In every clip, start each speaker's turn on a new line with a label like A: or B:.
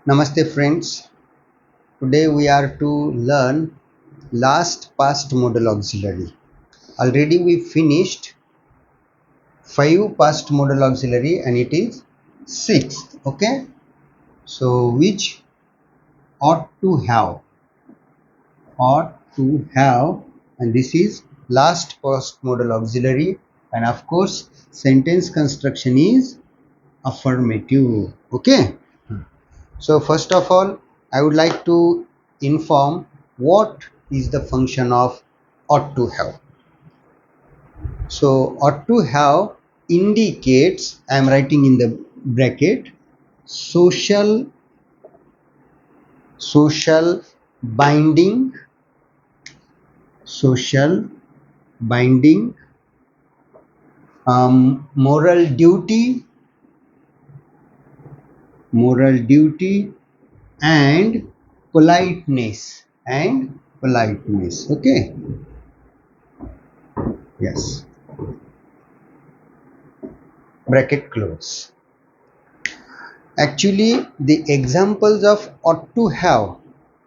A: Namaste friends. Today we are to learn last past modal auxiliary. Already we finished 5 past modal auxiliary and it is 6th. Okay. So which ought to have and this is last past modal auxiliary, and of course sentence construction is affirmative. Okay. So first of all, I would like to inform what is the function of ought to have. So ought to have indicates, I am writing in the bracket, social binding, social binding, moral duty, and politeness. Okay. Yes. Bracket close. Actually, the examples of ought to have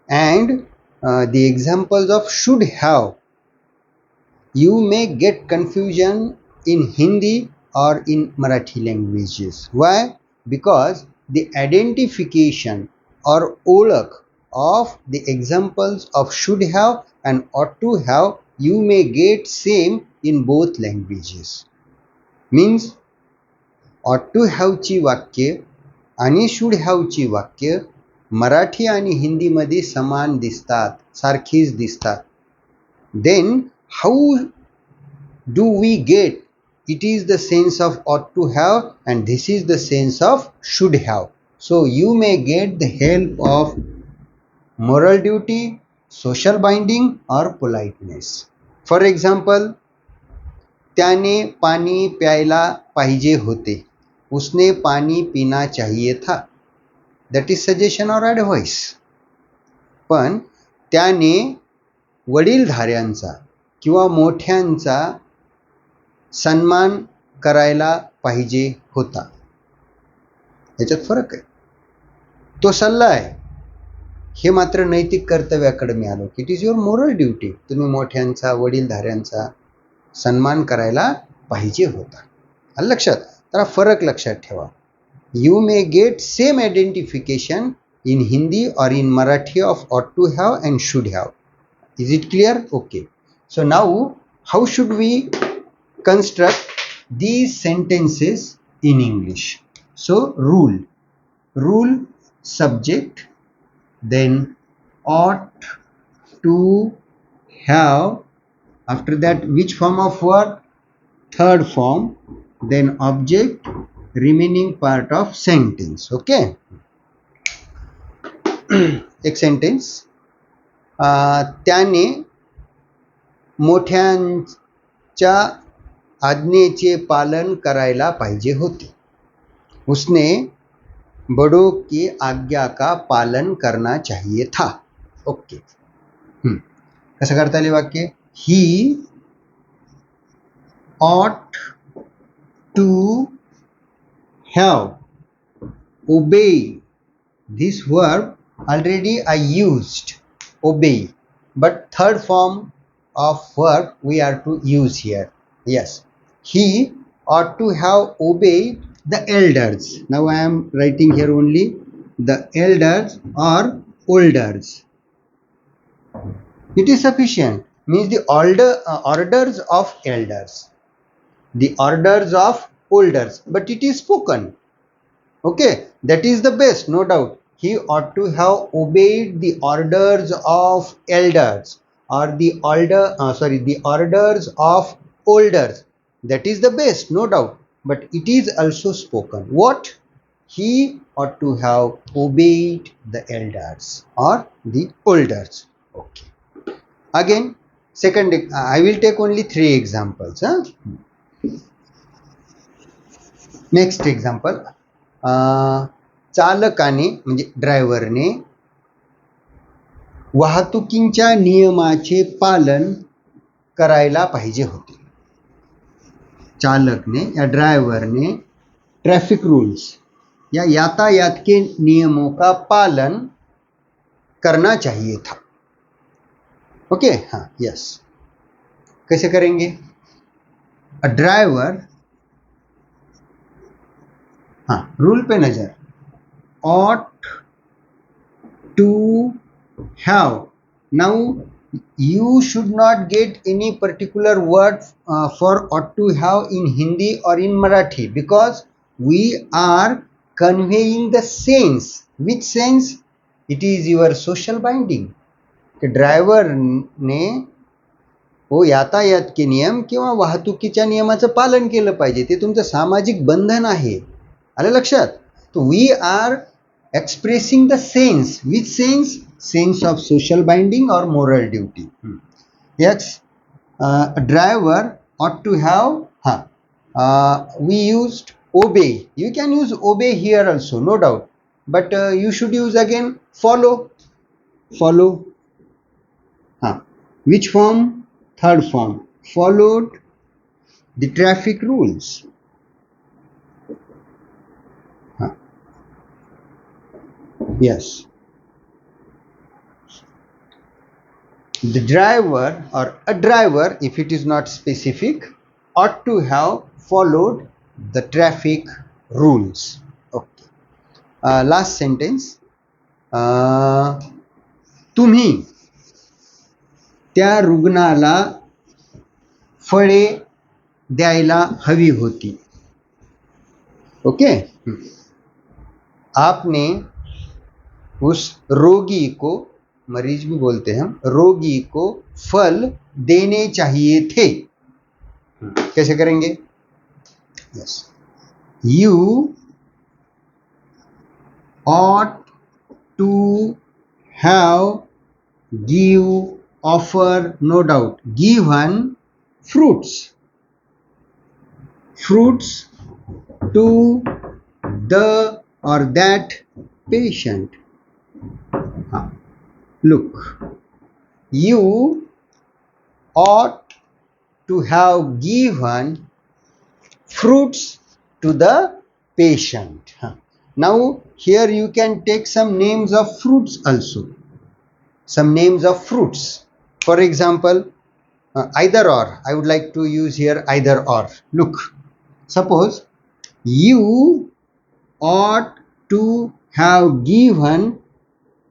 A: and the examples of should have, you may get confusion in Hindi or in Marathi languages. Why? Because the identification or olak of the examples of should have and ought to have, you may get same in both languages. Means ought to have ची वाक्य आणि should हॅवची वाक्य मराठी आणि हिंदीमध्ये समान दिसतात, सारखीच दिसतात. Then how do we get it is the sense of ought to have and this is the sense of should have. So you may get the help of moral duty, social binding or politeness. For example, त्याने पाणी प्यायला पाहिजे होते, उसने पानी पीना चाहिए था. दॅट इज सजेशन और ॲडव्हाइस. पण त्याने वडीलधाऱ्यांचा किंवा मोठ्यांचा सन्मान करायला पाहिजे होता. याच्यात फरक आहे. तो सल्ला आहे, हे मात्र नैतिक कर्तव्याकडे मी आलो. It is your moral duty. तुम्ही मोठ्यांचा, वडीलधाऱ्यांचा सन्मान करायला पाहिजे होता. आलं लक्षात? तर फरक लक्षात ठेवा. You may get same identification in Hindi or in Marathi of ought to have and should have. Is it clear? Okay. So now how should we construct these sentences in English? So rule subject, then ought to have, after that which form of word? Third form, then object, remaining part of sentence. Okay. एक sentence. त्याने मोठ्यांच्या आज्ञेचे पालन करायला पाहिजे होते. उसने बड़ों की आज्ञा का पालन करना चाहिए था. ओके. कसं करता येईल वाक्य? ही ought to have. Obey. This verb already I used, obey, but third form of verb we are to use here. Yes, he ought to have obeyed the elders. Now I am writing here only the elders or elders. It is sufficient. Means the orders of elders, the orders of elders, but it is spoken. Okay, that is the best, no doubt. He ought to have obeyed the orders of elders or the orders of elders. That is the best, no doubt. But it is also spoken. What? He ought to have obeyed the elders or the elders. Okay. Again, second, I will take only 3 examples. Next example. चालकाने म्हणजे ड्रायव्हरने वाहतुकीच्या नियमाचे पालन करायला पाहिजे होते. चालकने या ड्रायव्हरने traffic rules या यातायात के नियमों का पालन करना चाहिए था. ओके, हाँ, यस. कैसे करेंगे? अ ड्राइवर, हाँ, रूल पे नजर. ought to have. Now you should not get any particular word for ought to have in Hindi or in Marathi, because we are conveying the sense. Which sense? It is your social binding. Driver ने हो यातायात के नियम किंवा वाहतुकीच्या नियमाचं पालन केलं पाहिजे, ते तुमचं सामाजिक बंधन आहे. आलं लक्षात? तो we are expressing the sense. Which sense? Sense of social binding और moral duty. Yes, driver ought to have, we used obey. You can use obey here also, no doubt, but you should use again follow. Follow, which form? Third form. Followed the traffic rules. Yes. The driver or a driver, if it is not specific, ought to have followed the traffic rules. Okay. Last sentence. तुम्ही त्या रुग्णाला फळे द्यायला हवी होती. Okay. आपने उस रोगी को, मरीज भी बोलते हैं हम, रोगी को फल देने चाहिए थे. कैसे करेंगे? Yes, you ought to have, give, offer, no doubt, given fruits to the or that patient. Look, you ought to have given fruits to the patient. Now here you can take some names of fruits also. Some names of fruits. For example, either or. I would like to use here either or. Look, suppose you ought to have given.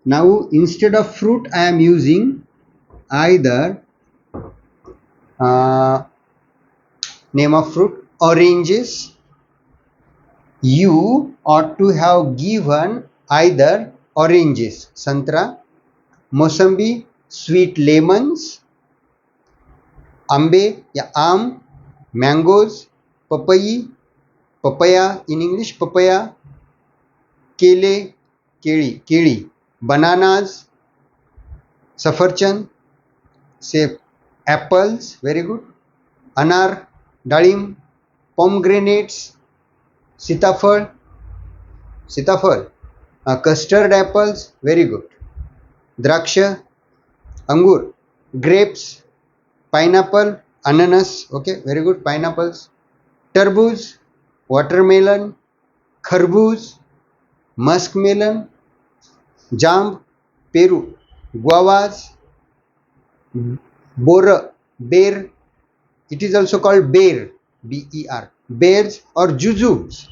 A: Now instead of fruit I am using either name of fruit, oranges. You ought to have given either oranges, संतरा, मौसम्बी, sweet lemons, आंबे या आम, mangoes, पपई, papaya in English, papaya, केले, केळी, bananas, सफरचंद, सेब, apples, very good, अनार, डाळिंब, pomegranates, सीताफळ, custard apples, very good, द्राक्ष, अंगूर, grapes, pineapple, ananas, okay, very good, pineapples, तरबूज, watermelon, खरबूज, muskmelon, Jamb, Peru, guavas, bore, bear, it is also called bear, B-E-R, bears or jujubes.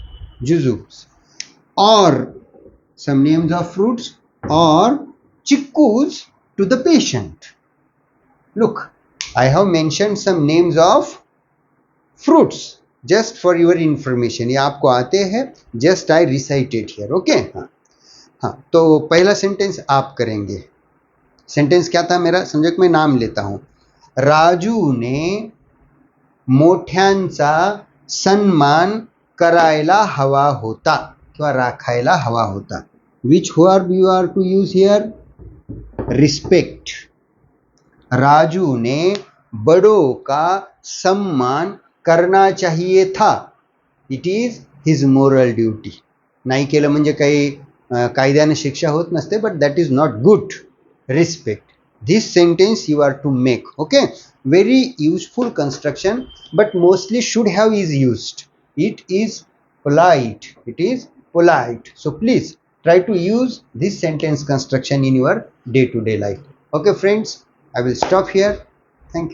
A: Or some names of fruits, or chikkus to the patient. Look, I have mentioned some names of fruits just for your information. ये आपको आते हैं, just I recited here. Okay. हाँ, तो पहला sentence आप करेंगे. Sentence क्या था मेरा? समझो मैं नाम लेता हूं. राजू ने मोठ्यांचा सन्मान करायला हवा होता किंवा राखायला हवा होता. Which verb you are to use here? Respect. Raju ने बड़ों का सम्मान करना चाहिए था. It is his moral duty. नाही केलं म्हणजे काही कायद्याने शिक्षा होत नसते, but that is not good. Respect. This sentence you are to make. Okay, very useful construction, but mostly should have is used. It is polite. It is polite. So please try to use this sentence construction in your day-to-day life. Okay friends, I will stop here. Thank you.